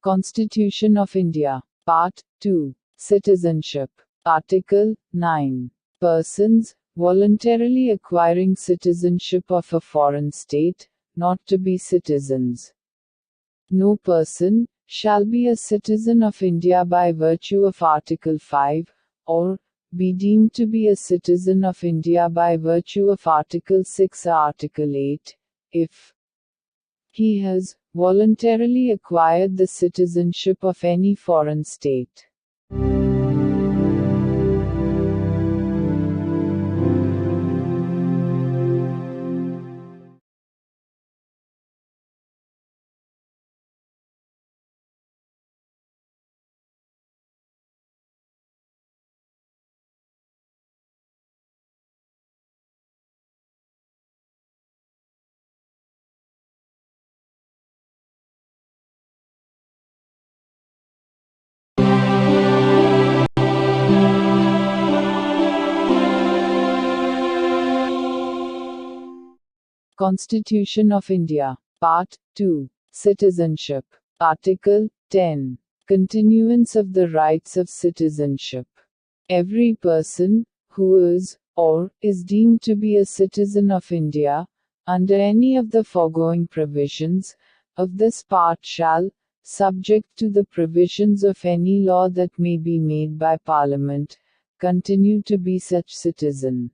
Constitution of India. Part 2. Citizenship. Article 9. Persons, voluntarily acquiring citizenship of a foreign state, not to be citizens. No person shall be a citizen of India by virtue of Article 5, or be deemed to be a citizen of India by virtue of Article 6 or Article 8, if he has voluntarily acquired the citizenship of any foreign state. Constitution of India. Part 2. Citizenship. Article 10. Continuance of the rights of citizenship. Every person who is, or is deemed to be a citizen of India, under any of the foregoing provisions of this part shall, subject to the provisions of any law that may be made by Parliament, continue to be such citizen.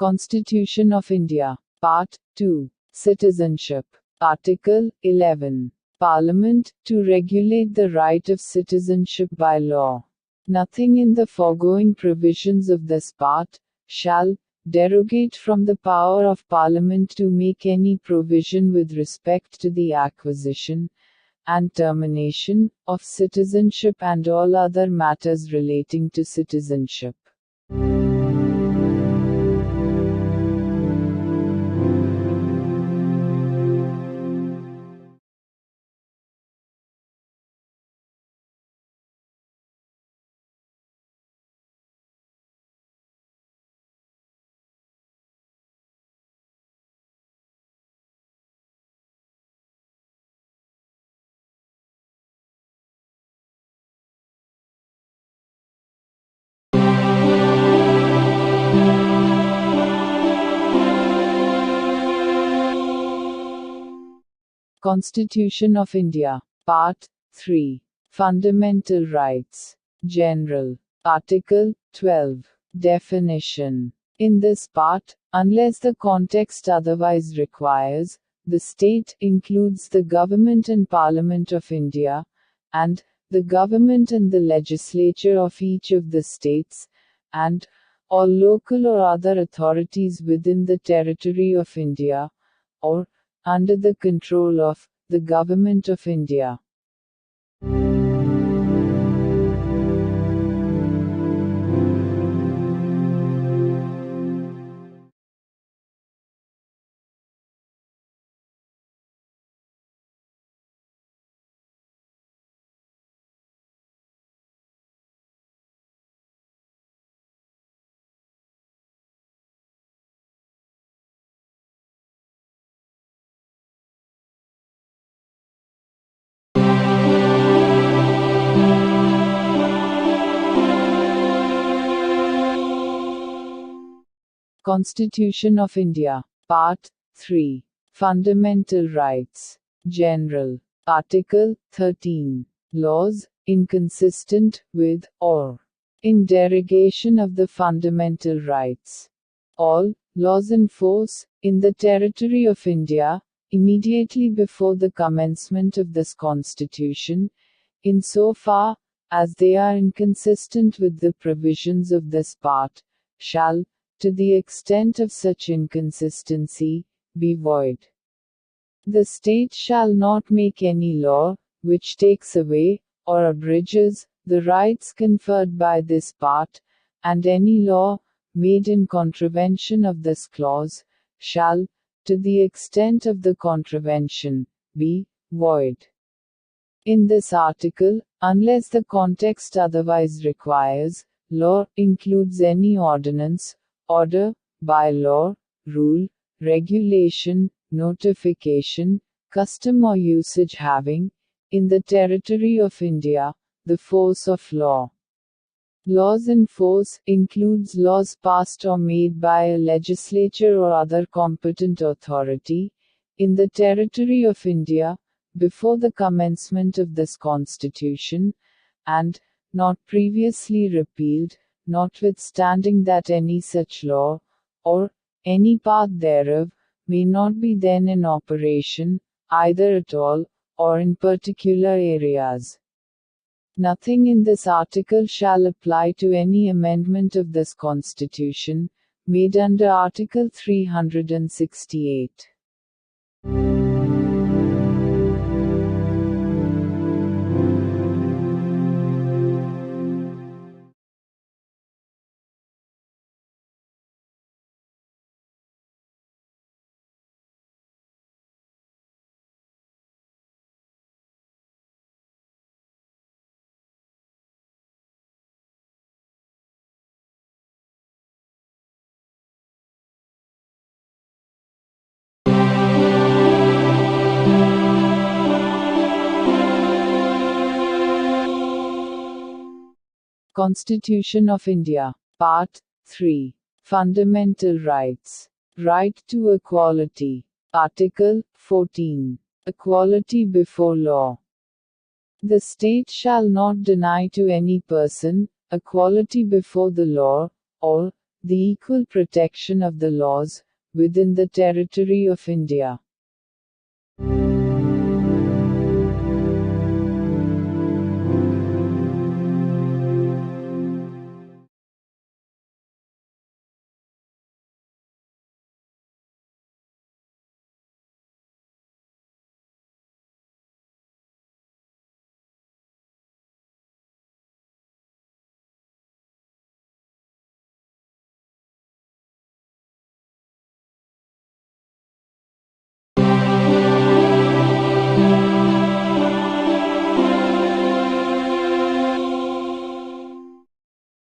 Constitution of India. Part 2. Citizenship. Article 11. Parliament, to regulate the right of citizenship by law. Nothing in the foregoing provisions of this part shall derogate from the power of Parliament to make any provision with respect to the acquisition and termination of citizenship and all other matters relating to citizenship. Constitution of India. Part 3. Fundamental Rights. General. Article 12. Definition. In this part, unless the context otherwise requires, the state includes the Government and Parliament of India, and the Government and the legislature of each of the states, and all local or other authorities within the territory of India, or under the control of the Government of India. Constitution of India. Part 3. Fundamental Rights. General. Article 13. Laws, inconsistent with, or in derogation of the fundamental rights. All laws in force, in the territory of India, immediately before the commencement of this Constitution, insofar as they are inconsistent with the provisions of this part, shall to the extent of such inconsistency, be void. The state shall not make any law, which takes away, or abridges, the rights conferred by this part, and any law, made in contravention of this clause, shall, to the extent of the contravention, be void. In this article, unless the context otherwise requires, law includes any ordinance, order, bylaw, rule, regulation, notification, custom or usage having, in the territory of India, the force of law. Laws in force includes laws passed or made by a legislature or other competent authority, in the territory of India, before the commencement of this constitution, and, not previously repealed, notwithstanding that any such law, or, any part thereof, may not be then in operation, either at all, or in particular areas. Nothing in this article shall apply to any amendment of this Constitution, made under Article 368. Constitution of India. Part 3. Fundamental Rights. Right to equality. Article 14. Equality before law. The state shall not deny to any person equality before the law, or the equal protection of the laws within the territory of India.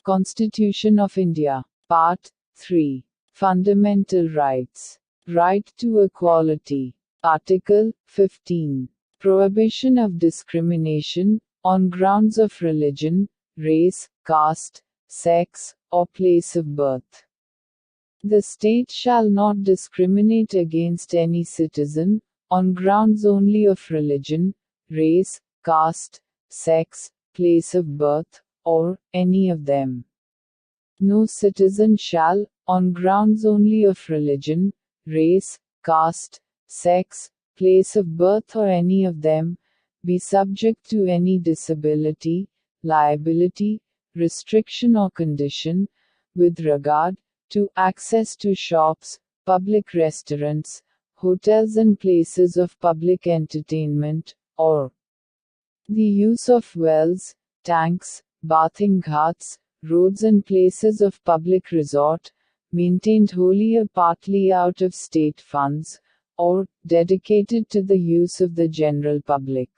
Constitution of India. Part 3. Fundamental Rights. Right to equality. Article 15. Prohibition of discrimination, on grounds of religion, race, caste, sex, or place of birth. The state shall not discriminate against any citizen, on grounds only of religion, race, caste, sex, place of birth, or any of them. No citizen shall, on grounds only of religion, race, caste, sex, place of birth or any of them, be subject to any disability, liability, restriction or condition, with regard to access to shops, public restaurants, hotels and places of public entertainment, or the use of wells, tanks, bathing ghats, roads and places of public resort, maintained wholly or partly out of state funds, or dedicated to the use of the general public.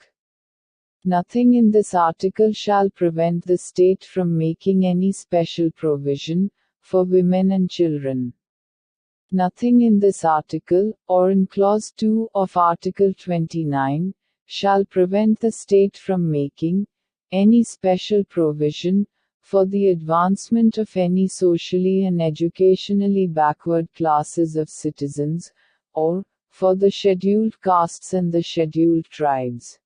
Nothing in this article shall prevent the state from making any special provision for women and children. Nothing in this article, or in Clause 2 of Article 29, shall prevent the state from making any special provision for the advancement of any socially and educationally backward classes of citizens, or for the scheduled castes and the scheduled tribes.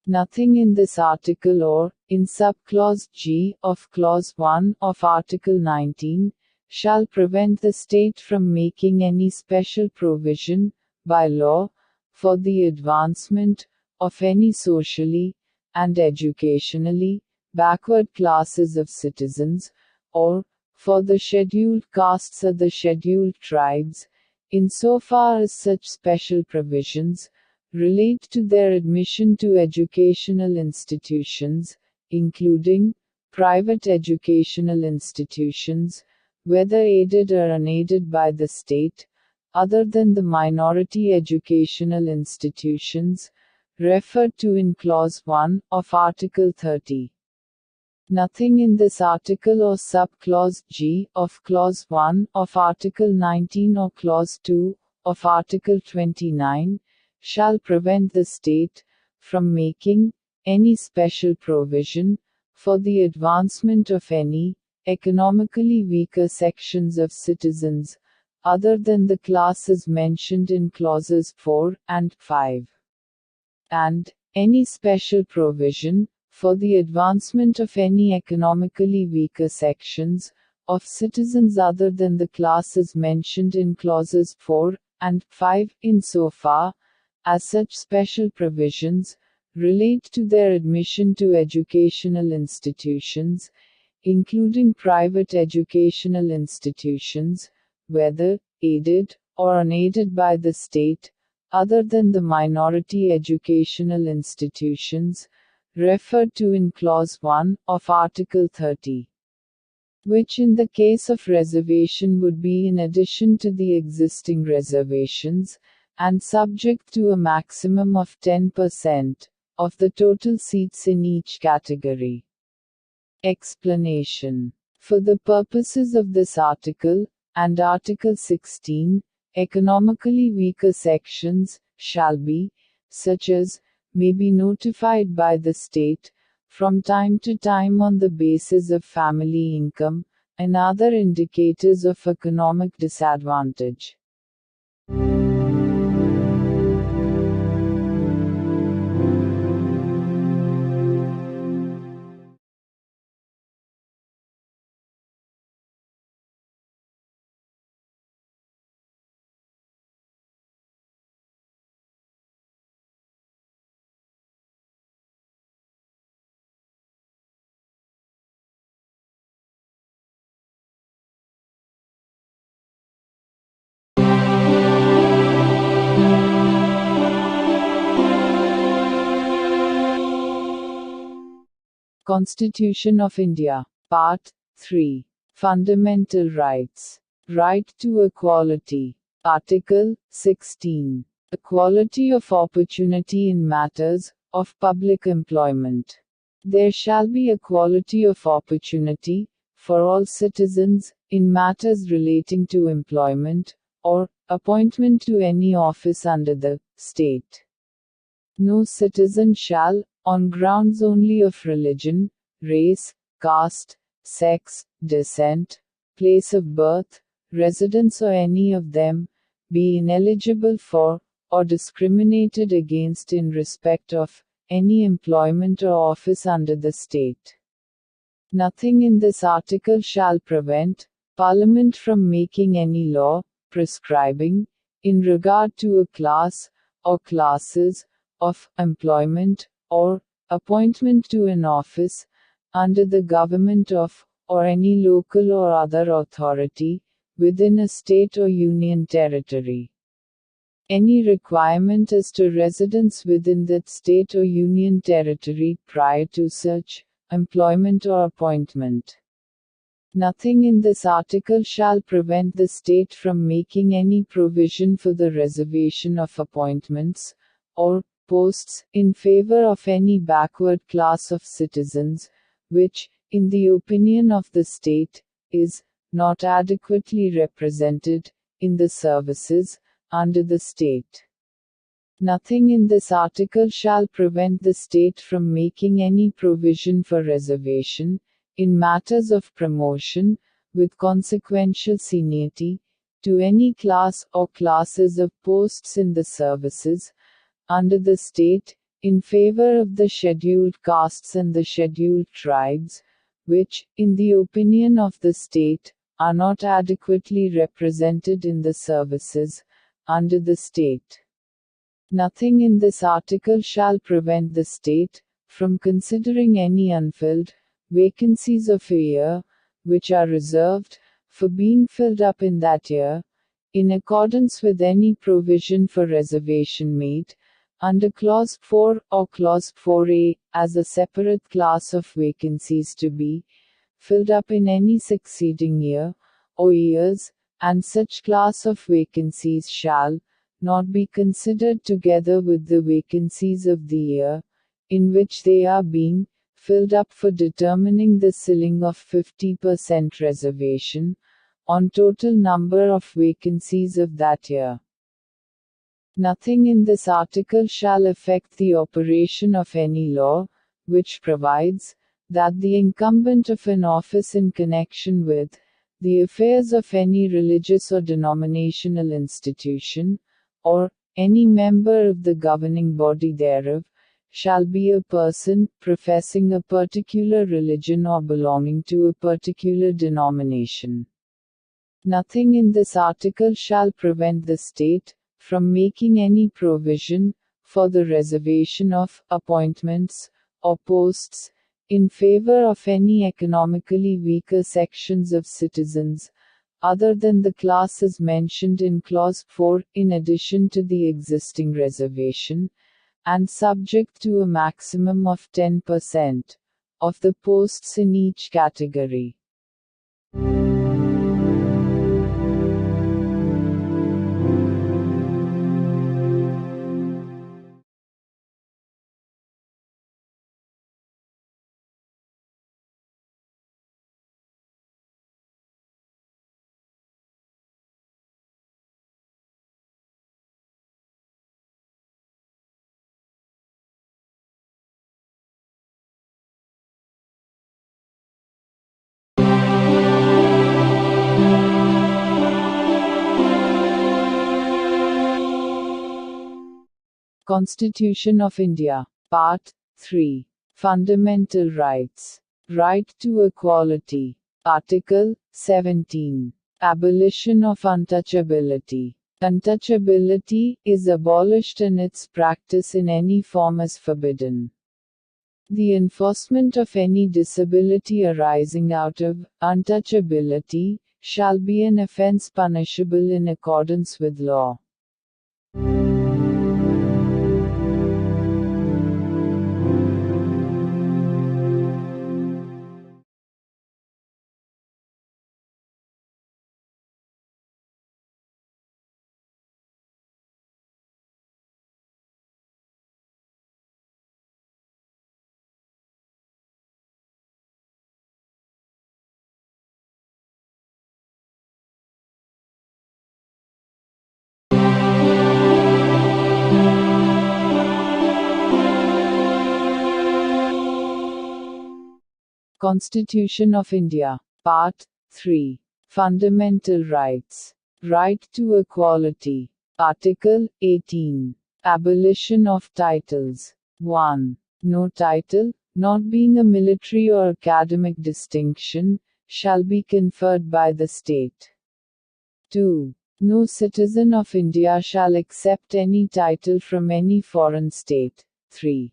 Nothing in this article or, in subclause G of Clause 1 of Article 19, shall prevent the state from making any special provision, by law, for the advancement of any socially and educationally backward classes of citizens, or for the scheduled castes or the scheduled tribes, insofar as such special provisions relate to their admission to educational institutions, including private educational institutions, whether aided or unaided by the state, other than the minority educational institutions referred to in Clause 1 of Article 30. Nothing in this article or sub-clause G of Clause 1 of Article 19 or Clause 2 of Article 29 shall prevent the state from making any special provision for the advancement of any economically weaker sections of citizens, other than the classes mentioned in clauses 4 and 5. And any special provision for the advancement of any economically weaker sections of citizens other than the classes mentioned in clauses 4 and 5, insofar as such special provisions relate to their admission to educational institutions, including private educational institutions, whether aided or unaided by the state, other than the minority educational institutions referred to in Clause 1 of Article 30. Which in the case of reservation would be in addition to the existing reservations, and subject to a maximum of 10% of the total seats in each category. Explanation. For the purposes of this article, and Article 16, economically weaker sections shall be, such as may be notified by the state, from time to time on the basis of family income, and other indicators of economic disadvantage. Constitution of India. Part 3. Fundamental Rights. Right to equality. Article 16. Equality of opportunity in matters of public employment. There shall be equality of opportunity for all citizens in matters relating to employment or appointment to any office under the state. No citizen shall, on grounds only of religion, race, caste, sex, descent, place of birth, residence or any of them, be ineligible for, or discriminated against in respect of, any employment or office under the state. Nothing in this article shall prevent Parliament from making any law, prescribing, in regard to a class, or classes, of employment, or appointment to an office, under the government of, or any local or other authority, within a state or union territory. Any requirement as to residence within that state or union territory prior to such employment or appointment. Nothing in this article shall prevent the state from making any provision for the reservation of appointments, or posts, in favor of any backward class of citizens, which, in the opinion of the state, is not adequately represented in the services under the state. Nothing in this article shall prevent the state from making any provision for reservation in matters of promotion, with consequential seniority, to any class or classes of posts in the services under the state, in favor of the scheduled castes and the scheduled tribes, which, in the opinion of the state, are not adequately represented in the services under the state. Nothing in this article shall prevent the state from considering any unfilled vacancies of a year, which are reserved for being filled up in that year, in accordance with any provision for reservation made under Clause 4 or Clause 4A, as a separate class of vacancies to be filled up in any succeeding year or years, and such class of vacancies shall not be considered together with the vacancies of the year in which they are being filled up for determining the ceiling of 50% reservation on total number of vacancies of that year. Nothing in this article shall affect the operation of any law, which provides that the incumbent of an office in connection with the affairs of any religious or denominational institution, or any member of the governing body thereof, shall be a person professing a particular religion or belonging to a particular denomination. Nothing in this article shall prevent the state from making any provision for the reservation of appointments or posts in favor of any economically weaker sections of citizens, other than the classes mentioned in Clause 4, in addition to the existing reservation, and subject to a maximum of 10% of the posts in each category. Constitution of India. Part 3. Fundamental Rights. Right to equality. Article 17. Abolition of untouchability. Untouchability is abolished and its practice in any form is forbidden. The enforcement of any disability arising out of untouchability shall be an offense punishable in accordance with law. Constitution of India. Part 3. Fundamental Rights. Right to equality. Article 18. Abolition of titles. 1. No title, not being a military or academic distinction, shall be conferred by the state. 2. No citizen of India shall accept any title from any foreign state. 3.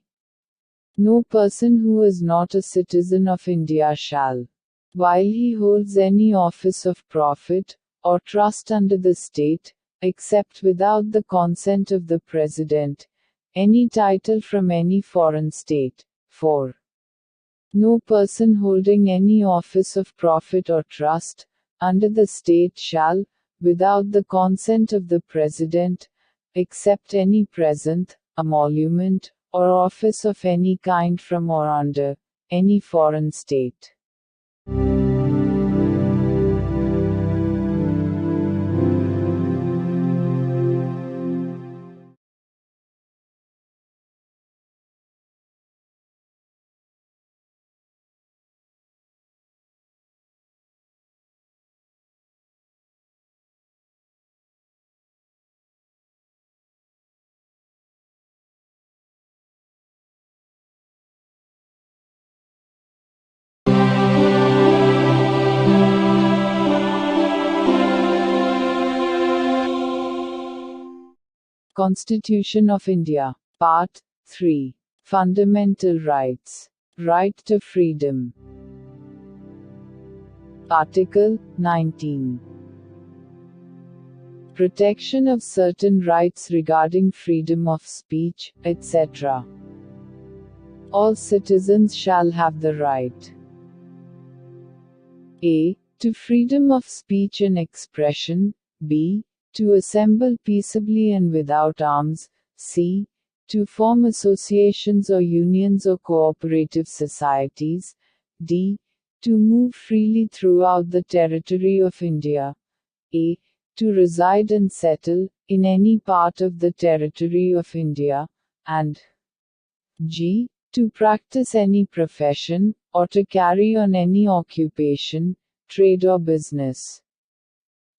No person who is not a citizen of India shall, while he holds any office of profit or trust under the state, accept without the consent of the President any title from any foreign state. 4. No person holding any office of profit or trust under the state shall, without the consent of the President, accept any present, emolument, or office of any kind from or under any foreign state. Constitution of India. Part 3. Fundamental Rights. Right to freedom. Article 19. Protection of certain rights regarding freedom of speech, etc. All citizens shall have the right a. to freedom of speech and expression, b. to assemble peaceably and without arms, c. to form associations or unions or cooperative societies, d. to move freely throughout the territory of India, a. to reside and settle in any part of the territory of India, and g. to practice any profession, or to carry on any occupation, trade or business.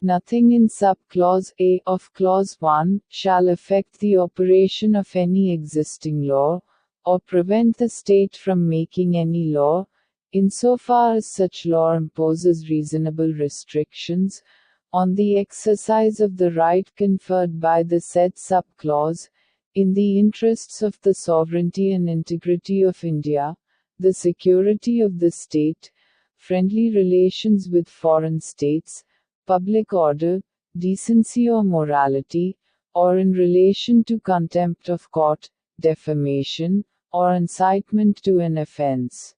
Nothing in subclause A of clause 1 shall affect the operation of any existing law, or prevent the state from making any law, insofar as such law imposes reasonable restrictions on the exercise of the right conferred by the said subclause, in the interests of the sovereignty and integrity of India, the security of the state, friendly relations with foreign states, public order, decency or morality, or in relation to contempt of court, defamation, or incitement to an offense.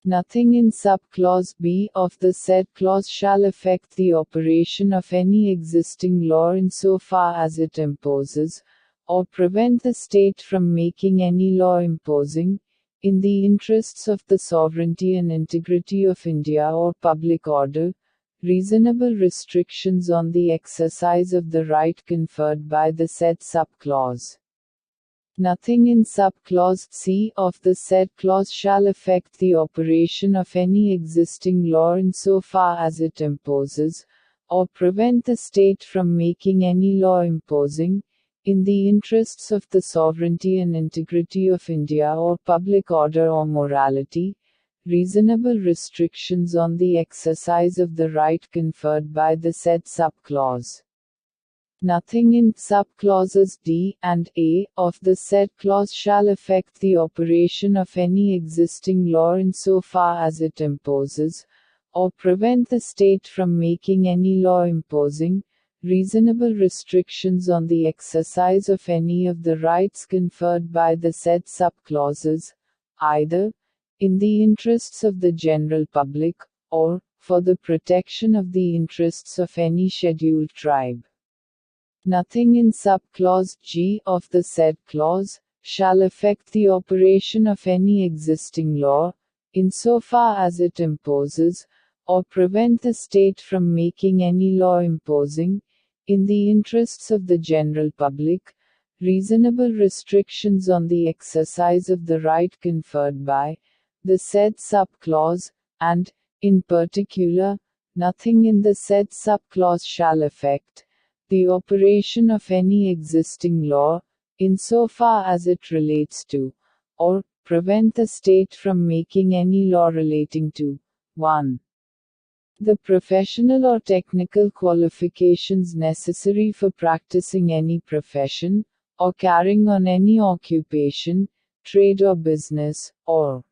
Nothing in subclause B of the said clause shall affect the operation of any existing law insofar as it imposes, or prevent the state from making any law imposing, in the interests of the sovereignty and integrity of India or public order, reasonable restrictions on the exercise of the right conferred by the said subclause. Nothing in subclause C of the said clause shall affect the operation of any existing law insofar as it imposes, or prevent the state from making any law imposing, in the interests of the sovereignty and integrity of India or public order or morality, reasonable restrictions on the exercise of the right conferred by the said subclause. Nothing in subclauses D and A of the said clause shall affect the operation of any existing law insofar as it imposes, or prevent the state from making any law imposing, reasonable restrictions on the exercise of any of the rights conferred by the said subclauses, either in the interests of the general public, or for the protection of the interests of any scheduled tribe. Nothing in subclause G of the said clause shall affect the operation of any existing law, insofar as it imposes, or prevent the state from making any law imposing, in the interests of the general public, reasonable restrictions on the exercise of the right conferred by the said subclause, and, in particular, nothing in the said subclause shall affect the operation of any existing law, insofar as it relates to, or prevent the state from making any law relating to 1. the professional or technical qualifications necessary for practicing any profession, or carrying on any occupation, trade or business, or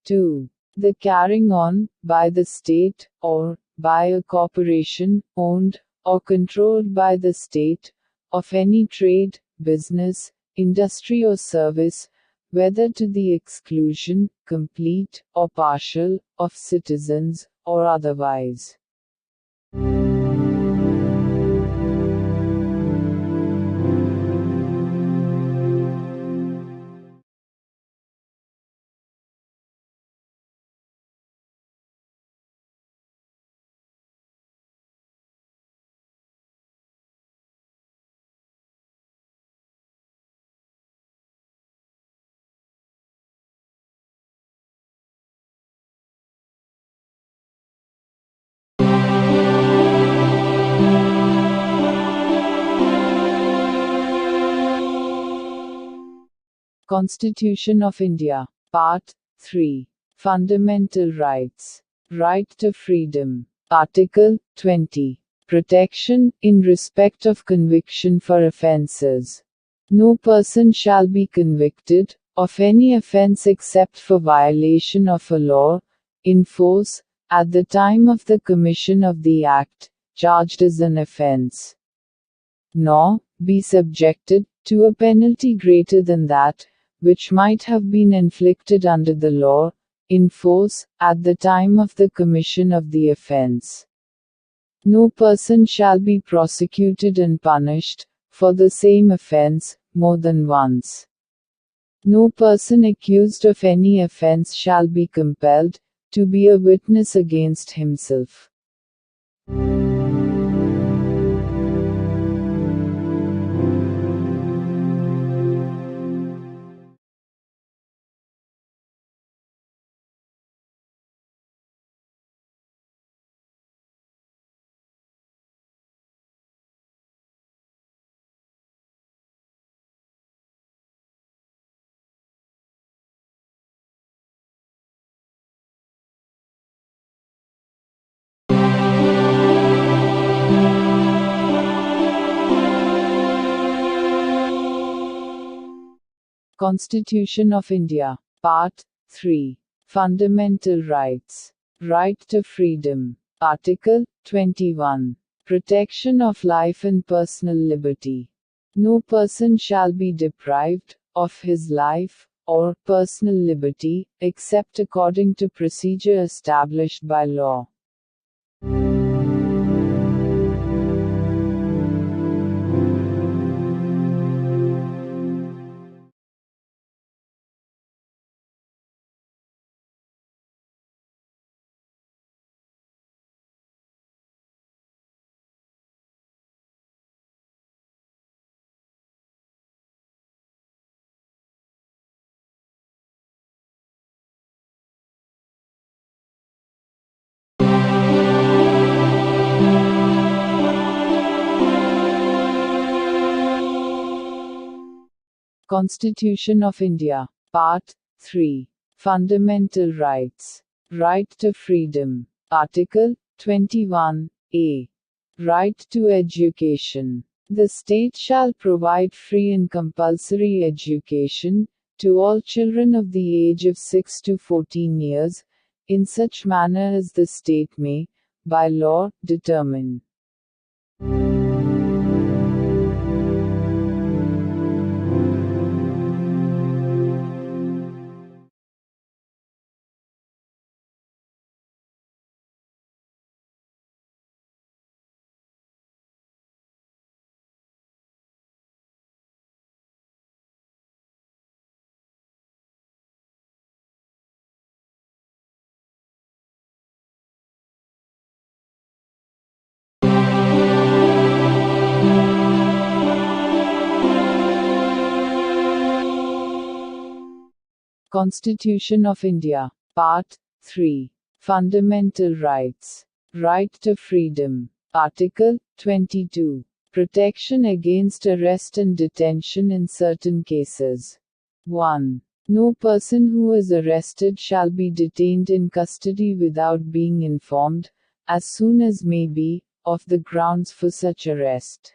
2. the carrying on, by the state, or by a corporation, owned or controlled by the state, of any trade, business, industry or service, whether to the exclusion, complete, or partial, of citizens, or otherwise. Constitution of India. Part 3. Fundamental Rights. Right to Freedom. Article 20. Protection, in respect of conviction for offences. No person shall be convicted of any offence except for violation of a law, in force, at the time of the commission of the act, charged as an offense, nor be subjected to a penalty greater than that which might have been inflicted under the law in force at the time of the commission of the offense. No person shall be prosecuted and punished for the same offense more than once. No person accused of any offense shall be compelled to be a witness against himself. Constitution of India. Part 3. Fundamental Rights. Right to freedom. Article 21. Protection of life and personal liberty. No person shall be deprived of his life or personal liberty, except according to procedure established by law. Constitution of India. Part 3. Fundamental Rights. Right to freedom. Article 21. A. Right to education. The state shall provide free and compulsory education to all children of the age of 6 to 14 years, in such manner as the state may, by law, determine. Constitution of India. Part 3. Fundamental Rights. Right to freedom. Article 22. Protection against arrest and detention in certain cases. 1. No person who is arrested shall be detained in custody without being informed, as soon as may be, of the grounds for such arrest.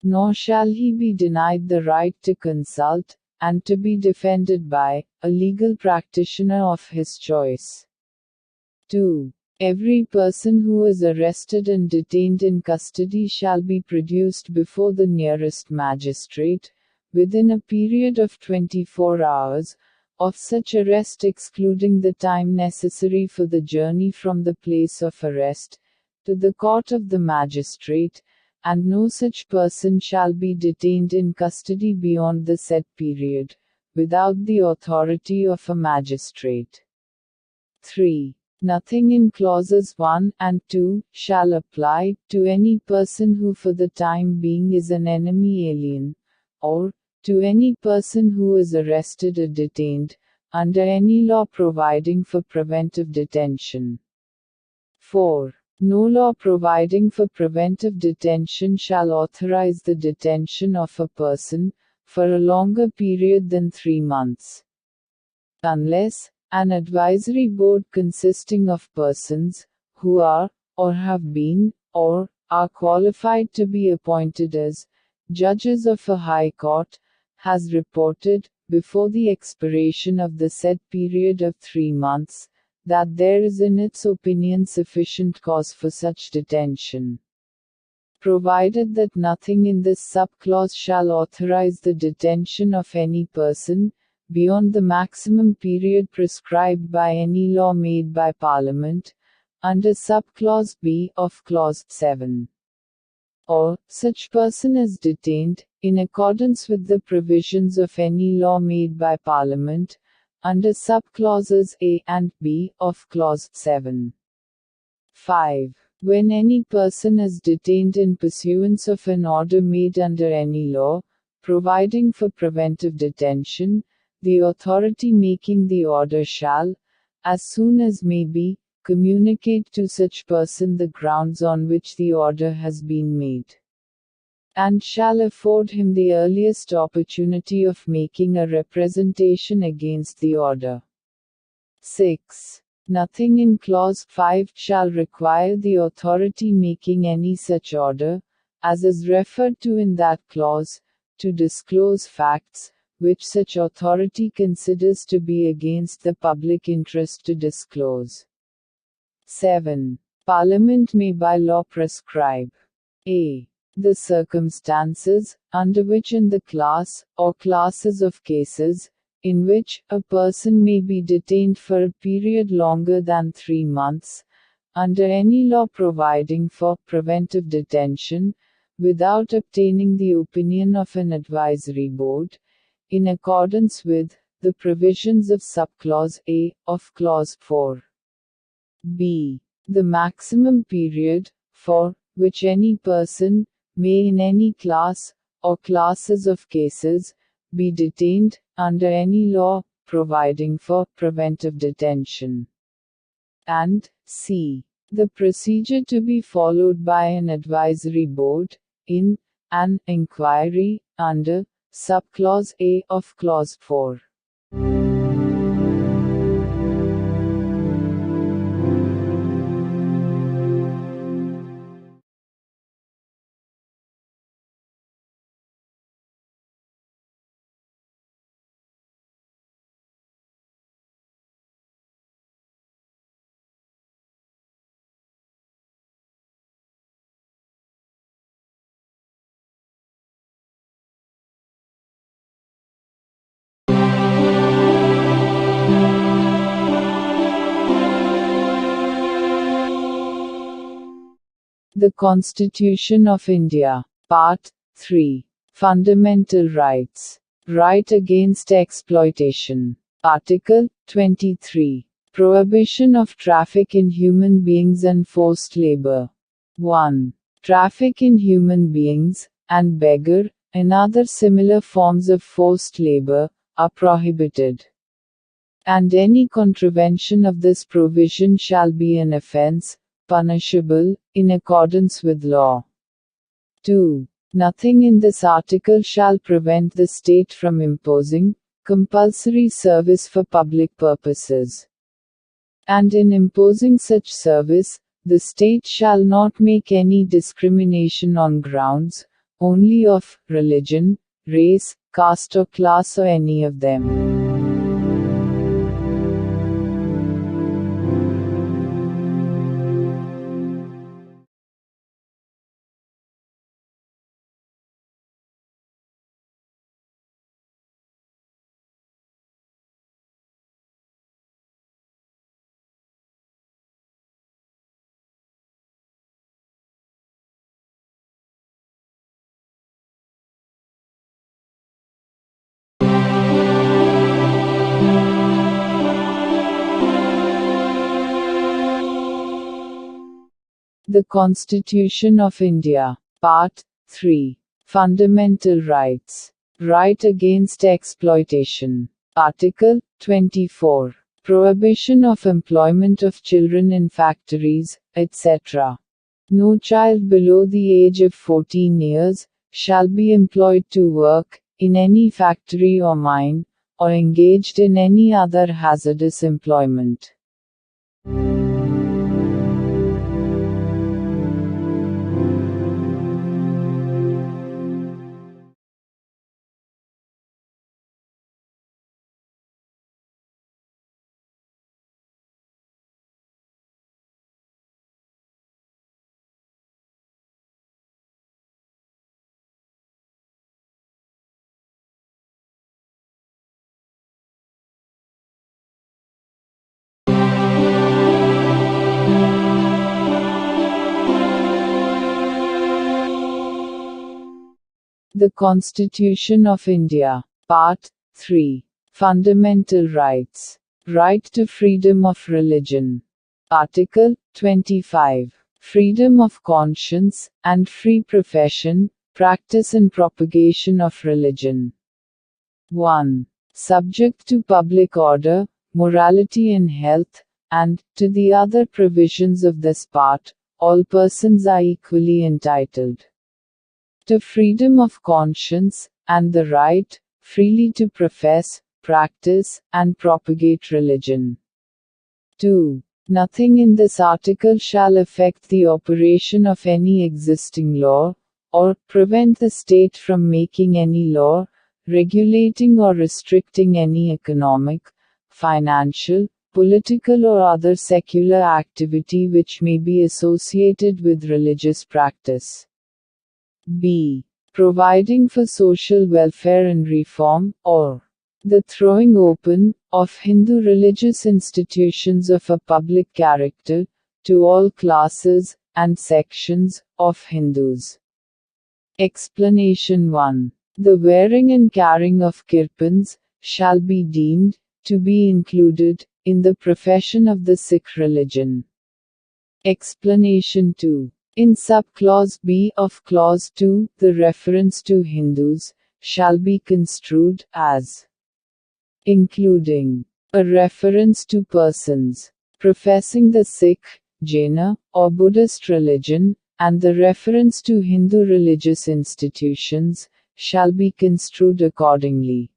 Nor shall he be denied the right to consult, and to be defended by a legal practitioner of his choice. 2. Every person who is arrested and detained in custody shall be produced before the nearest magistrate, within a period of 24 hours, of such arrest excluding the time necessary for the journey from the place of arrest to the court of the magistrate, and no such person shall be detained in custody beyond the set period, without the authority of a magistrate. 3. Nothing in clauses 1 and 2 shall apply to any person who for the time being is an enemy alien, or to any person who is arrested or detained under any law providing for preventive detention. 4. No law providing for preventive detention shall authorize the detention of a person for a longer period than 3 months, unless an advisory board consisting of persons who are, or have been, or are qualified to be appointed as judges of a high court, has reported, before the expiration of the said period of 3 months, that there is in its opinion sufficient cause for such detention. Provided that nothing in this subclause shall authorize the detention of any person, beyond the maximum period prescribed by any law made by Parliament, under subclause B of clause 7. Or, such person is detained, in accordance with the provisions of any law made by Parliament, under subclauses A and B of clause 7. 5. When any person is detained in pursuance of an order made under any law, providing for preventive detention, the authority making the order shall, as soon as may be, communicate to such person the grounds on which the order has been made, and shall afford him the earliest opportunity of making a representation against the order. 6. Nothing in clause 5 shall require the authority making any such order, as is referred to in that clause, to disclose facts, which such authority considers to be against the public interest to disclose. 7. Parliament may by law prescribe a. The circumstances, under which in the class, or classes of cases, in which a person may be detained for a period longer than 3 months, under any law providing for preventive detention, without obtaining the opinion of an advisory board, in accordance with the provisions of subclause A of clause 4. B. The maximum period, for which any person may in any class, or classes of cases, be detained, under any law, providing for preventive detention. And, c. The procedure to be followed by an advisory board, in an inquiry, under subclause A of clause 4. The Constitution of India. Part 3. Fundamental Rights. Right against exploitation. Article 23. Prohibition of traffic in human beings and forced labor. 1. Traffic in human beings, and beggar, and other similar forms of forced labor, are prohibited. And any contravention of this provision shall be an offense, punishable, in accordance with law. 2. Nothing in this article shall prevent the state from imposing compulsory service for public purposes. And in imposing such service, the state shall not make any discrimination on grounds, only of religion, race, caste or class or any of them. The Constitution of India. Part 3. Fundamental Rights. Right against exploitation. Article 24. Prohibition of employment of children in factories, etc. No child below the age of 14 years shall be employed to work in any factory or mine, or engaged in any other hazardous employment. The Constitution of India. Part 3. Fundamental Rights. Right to freedom of religion. Article 25. Freedom of conscience, and free profession, practice and propagation of religion. 1. Subject to public order, morality and health, and, to the other provisions of this part, all persons are equally entitled to freedom of conscience, and the right, freely to profess, practice, and propagate religion. 2. Nothing in this article shall affect the operation of any existing law, or prevent the state from making any law, regulating or restricting any economic, financial, political or other secular activity which may be associated with religious practice. B. Providing for social welfare and reform, or the throwing open, of Hindu religious institutions of a public character, to all classes, and sections, of Hindus. Explanation 1. The wearing and carrying of kirpans, shall be deemed, to be included, in the profession of the Sikh religion. Explanation 2. In sub-clause B of clause 2, the reference to Hindus, shall be construed, as including a reference to persons professing the Sikh, Jaina, or Buddhist religion, and the reference to Hindu religious institutions, shall be construed accordingly.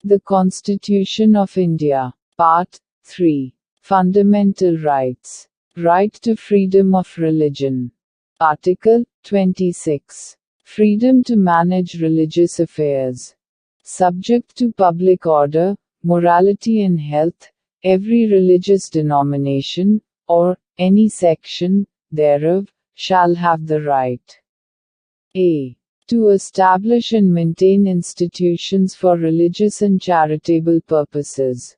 The Constitution of India. Part 3. Fundamental Rights. Right to freedom of religion. Article 26. Freedom to manage religious affairs. Subject to public order, morality and health, every religious denomination, or any section thereof, shall have the right a. To establish and maintain institutions for religious and charitable purposes.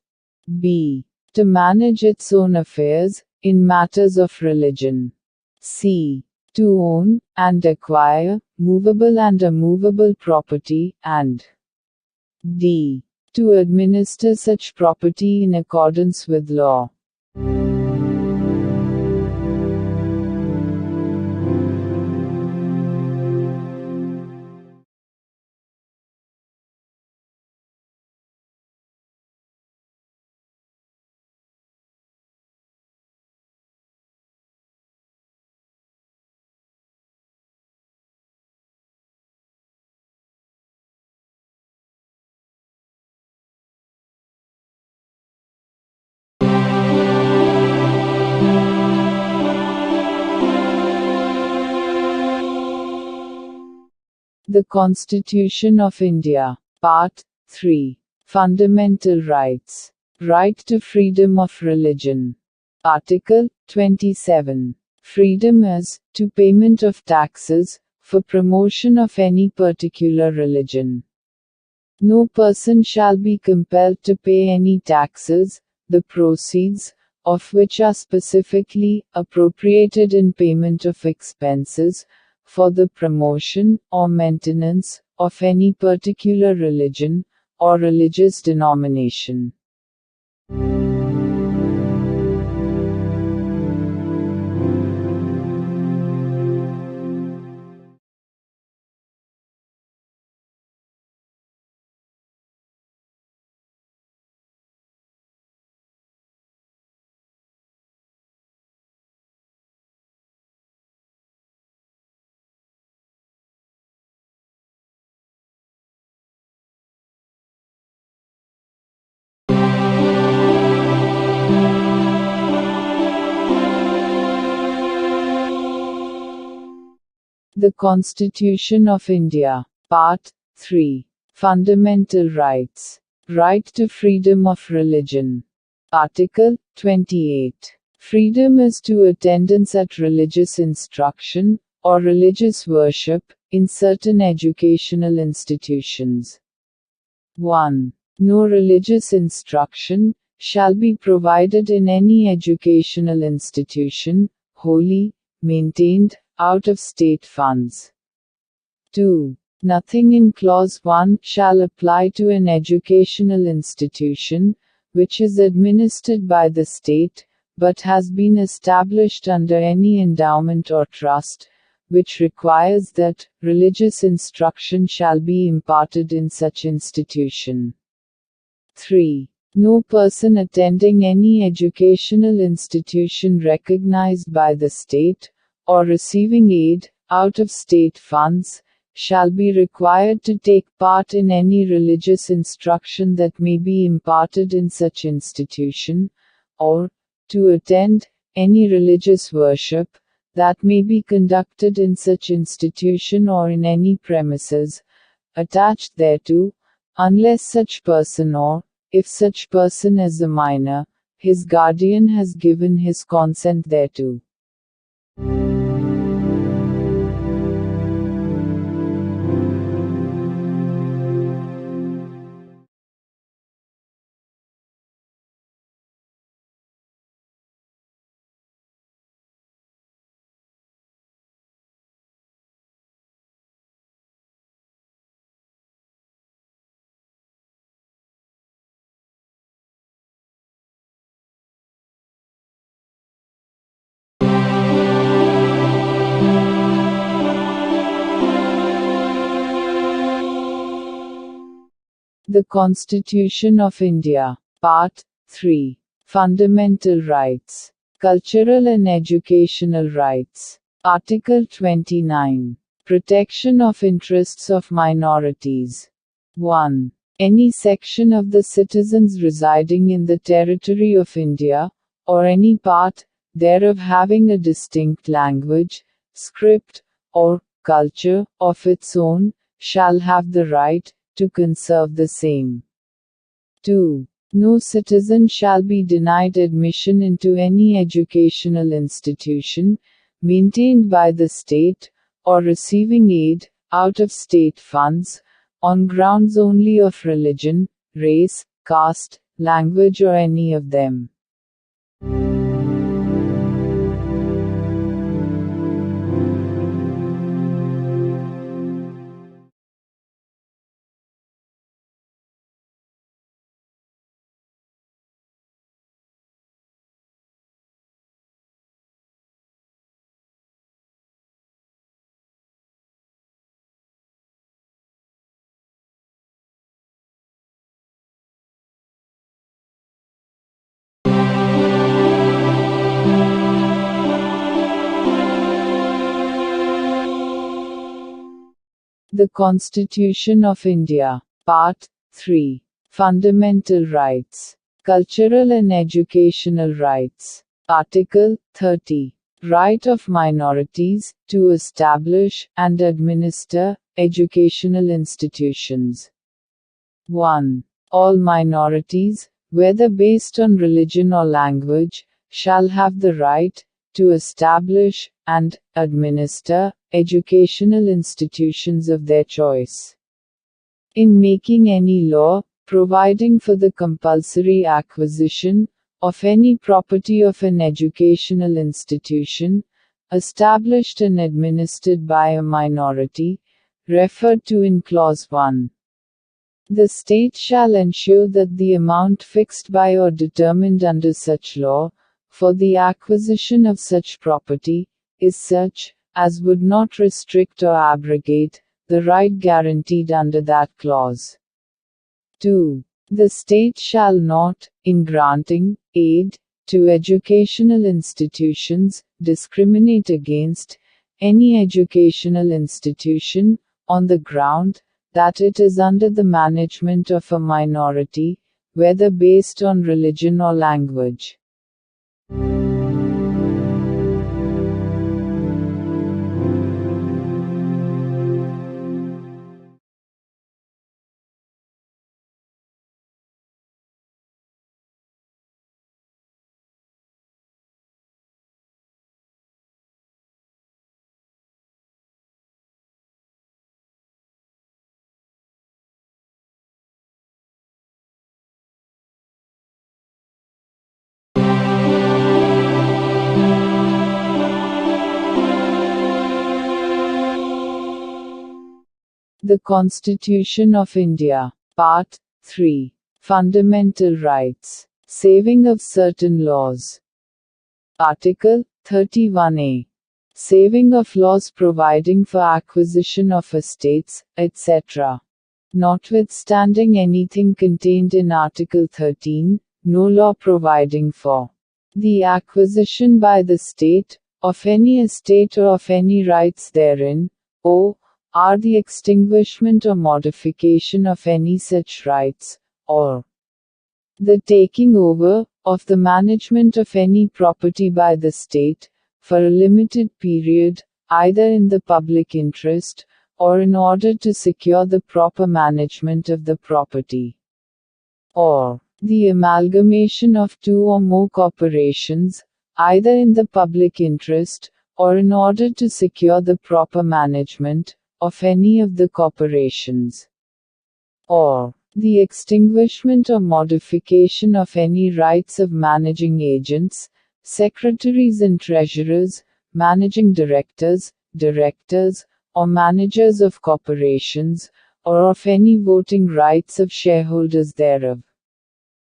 B. To manage its own affairs, in matters of religion. C. To own, and acquire, movable and immovable property, and D. To administer such property in accordance with law. The Constitution of India. Part 3. Fundamental Rights. Right to freedom of religion. Article 27. Freedom as to payment of taxes, for promotion of any particular religion. No person shall be compelled to pay any taxes, the proceeds of which are specifically appropriated in payment of expenses for the promotion or maintenance of any particular religion or religious denomination. The Constitution of India. Part 3. Fundamental Rights. Right to freedom of religion. Article 28. Freedom as to attendance at religious instruction, or religious worship, in certain educational institutions. 1. No religious instruction shall be provided in any educational institution, wholly maintained out of state funds. 2. Nothing in Clause 1 shall apply to an educational institution which is administered by the state, but has been established under any endowment or trust, which requires that religious instruction shall be imparted in such institution. 3. No person attending any educational institution recognized by the state, or receiving aid out of state funds, shall be required to take part in any religious instruction that may be imparted in such institution, or to attend any religious worship that may be conducted in such institution or in any premises attached thereto, unless such person, or, if such person is a minor, his guardian has given his consent thereto. The Constitution of India. Part 3. Fundamental Rights. Cultural and Educational Rights. Article 29. Protection of interests of minorities. 1. Any section of the citizens residing in the territory of India, or any part thereof having a distinct language, script, or culture of its own, shall have the right to conserve the same. 2. No citizen shall be denied admission into any educational institution maintained by the state, or receiving aid out of state funds, on grounds only of religion, race, caste, language, or any of them. The Constitution of India. Part 3. Fundamental Rights. Cultural and Educational Rights. Article 30. Right of minorities to establish and administer educational institutions. 1. All minorities, whether based on religion or language, shall have the right to establish and administer educational institutions of their choice. In making any law providing for the compulsory acquisition of any property of an educational institution, established and administered by a minority, referred to in Clause 1, the state shall ensure that the amount fixed by or determined under such law, for the acquisition of such property, is such as would not restrict or abrogate the right guaranteed under that clause. 2. The state shall not, in granting aid to educational institutions, discriminate against any educational institution on the ground that it is under the management of a minority, whether based on religion or language. The Constitution of India. Part 3. Fundamental Rights. Saving of certain laws. Article 31A. Saving of laws providing for acquisition of estates, etc. Notwithstanding anything contained in Article 13, no law providing for the acquisition by the state, of any estate or of any rights therein, or the extinguishment or modification of any such rights, or the taking over, of the management of any property by the state, for a limited period, either in the public interest, or in order to secure the proper management of the property, or the amalgamation of two or more corporations, either in the public interest, or in order to secure the proper management of any of the corporations, or the extinguishment or modification of any rights of managing agents, secretaries and treasurers, managing directors, or managers of corporations, or of any voting rights of shareholders thereof,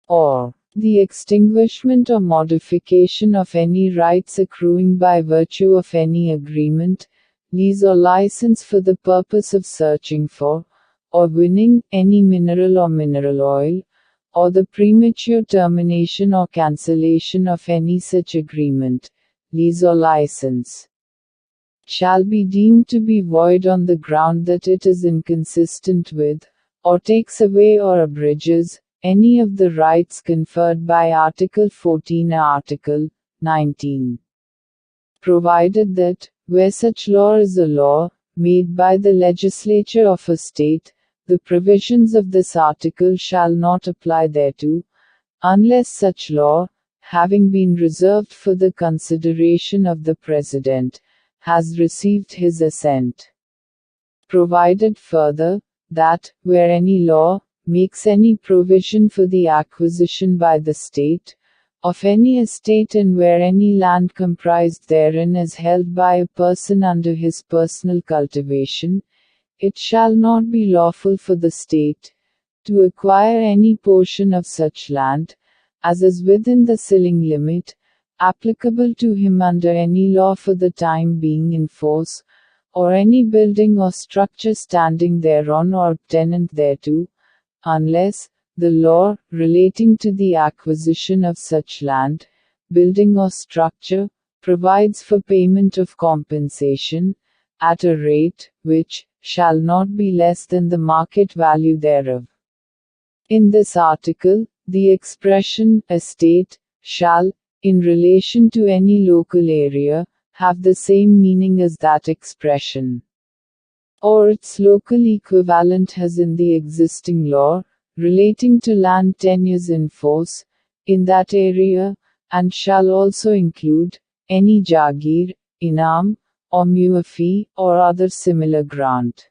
or the extinguishment or modification of any rights accruing by virtue of any agreement, lease or license for the purpose of searching for, or winning, any mineral or mineral oil, or the premature termination or cancellation of any such agreement, lease or license, shall be deemed to be void on the ground that it is inconsistent with, or takes away or abridges, any of the rights conferred by Article 14 or Article 19. Provided that, where such law is a law, made by the legislature of a state, the provisions of this article shall not apply thereto, unless such law, having been reserved for the consideration of the President, has received his assent. Provided further, that, where any law, makes any provision for the acquisition by the state, of any estate and where any land comprised therein is held by a person under his personal cultivation, it shall not be lawful for the state to acquire any portion of such land, as is within the ceiling limit, applicable to him under any law for the time being in force, or any building or structure standing thereon or tenant thereto, unless the law relating to the acquisition of such land, building or structure, provides for payment of compensation, at a rate, which shall not be less than the market value thereof. In this article, the expression estate shall, in relation to any local area, have the same meaning as that expression, or its local equivalent has in the existing law, relating to land tenures in force, in that area, and shall also include any jagir, inam, or muafi, or other similar grant.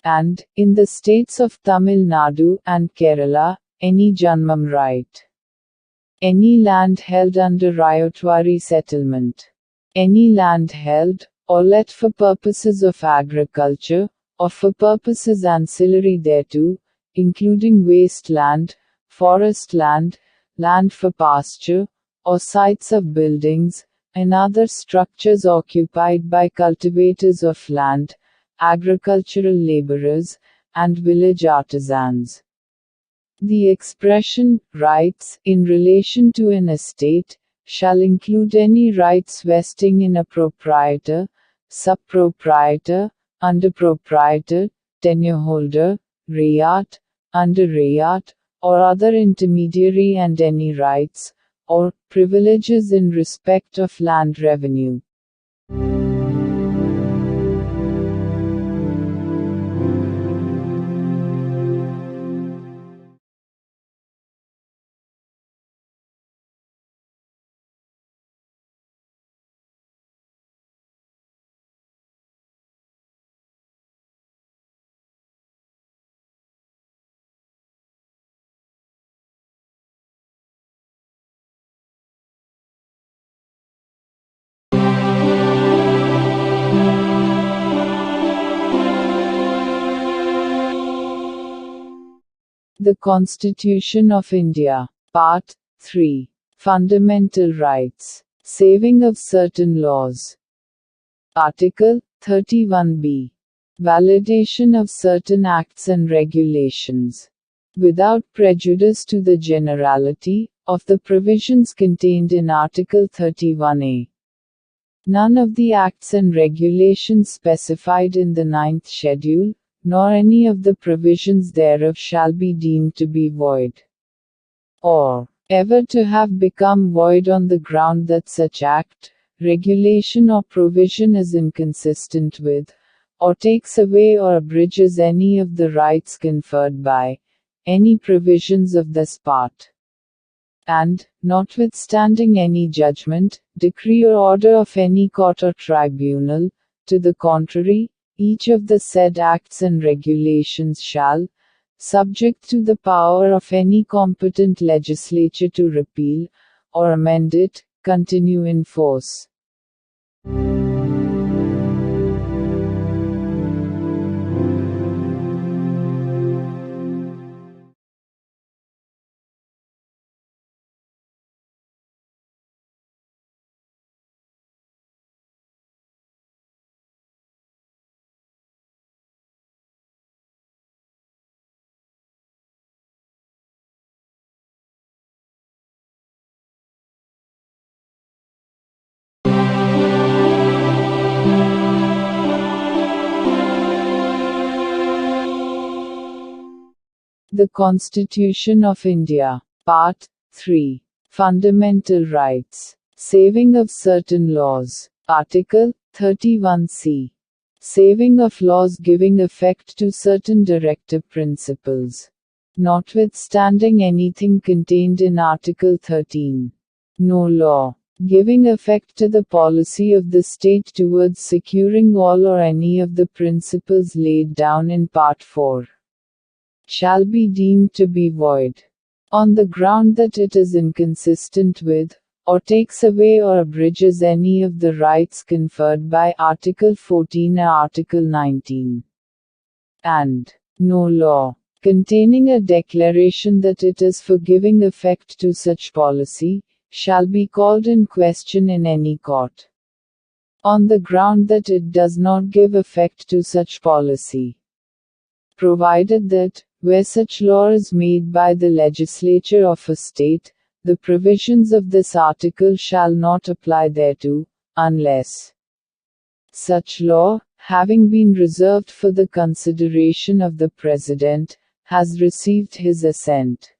And, in the states of Tamil Nadu and Kerala, any janmam right. Any land held under ryotwari settlement. Any land held, or let for purposes of agriculture, or for purposes ancillary thereto, including waste land, forest land, land for pasture, or sites of buildings, and other structures occupied by cultivators of land, agricultural laborers, and village artisans. The expression, rights, in relation to an estate, shall include any rights vesting in a proprietor, sub-proprietor, under-proprietor, tenure-holder, rayat, under-rayat, or other intermediary and any rights, or privileges in respect of land revenue. The Constitution of India. Part 3. Fundamental Rights. Saving of certain laws. Article 31b. Validation of certain acts and regulations. Without prejudice to the generality of the provisions contained in Article 31a. None of the acts and regulations specified in the ninth schedule, nor any of the provisions thereof shall be deemed to be void, or ever to have become void on the ground that such act, regulation or provision is inconsistent with, or takes away or abridges any of the rights conferred by any provisions of this part. And, notwithstanding any judgment, decree or order of any court or tribunal, to the contrary, each of the said acts and regulations shall, subject to the power of any competent legislature to repeal, or amend it, continue in force. The Constitution of India. Part 3. Fundamental Rights. Saving of certain laws. Article 31c. Saving of laws giving effect to certain directive principles. Notwithstanding anything contained in Article 13. No law giving effect to the policy of the state towards securing all or any of the principles laid down in Part 4 shall be deemed to be void, on the ground that it is inconsistent with, or takes away or abridges any of the rights conferred by Article 14 or Article 19. And no law containing a declaration that it is for giving effect to such policy, shall be called in question in any court, on the ground that it does not give effect to such policy, provided that, where such law is made by the legislature of a state, the provisions of this article shall not apply thereto, unless such law, having been reserved for the consideration of the President, has received his assent.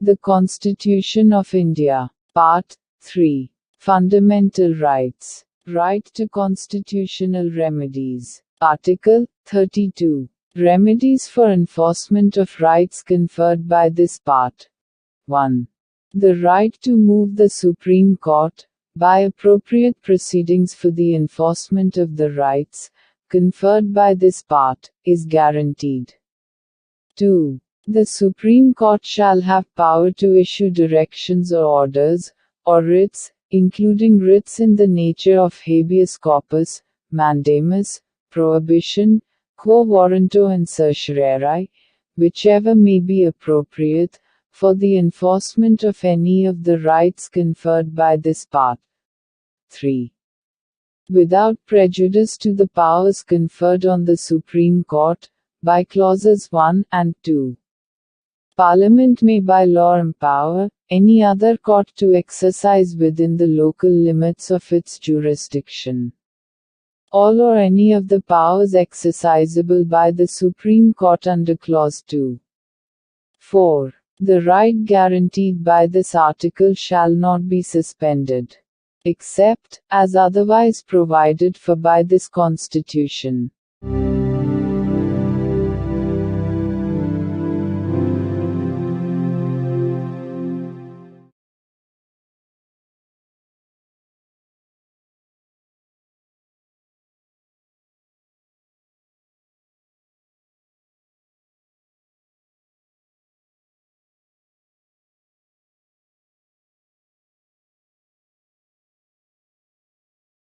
The Constitution of India. Part 3. Fundamental Rights. Right to constitutional remedies. Article 32. Remedies for enforcement of rights conferred by this part. 1. The right to move the Supreme Court, by appropriate proceedings for the enforcement of the rights conferred by this part, is guaranteed. 2. The Supreme Court shall have power to issue directions or orders, or writs, including writs in the nature of habeas corpus, mandamus, prohibition, quo warranto and certiorari, whichever may be appropriate, for the enforcement of any of the rights conferred by this part. 3. Without prejudice to the powers conferred on the Supreme Court, by clauses 1 and 2. Parliament may by law empower any other court to exercise within the local limits of its jurisdiction all or any of the powers exercisable by the Supreme Court under Clause 2. 4. The right guaranteed by this article shall not be suspended. except as otherwise provided for by this Constitution.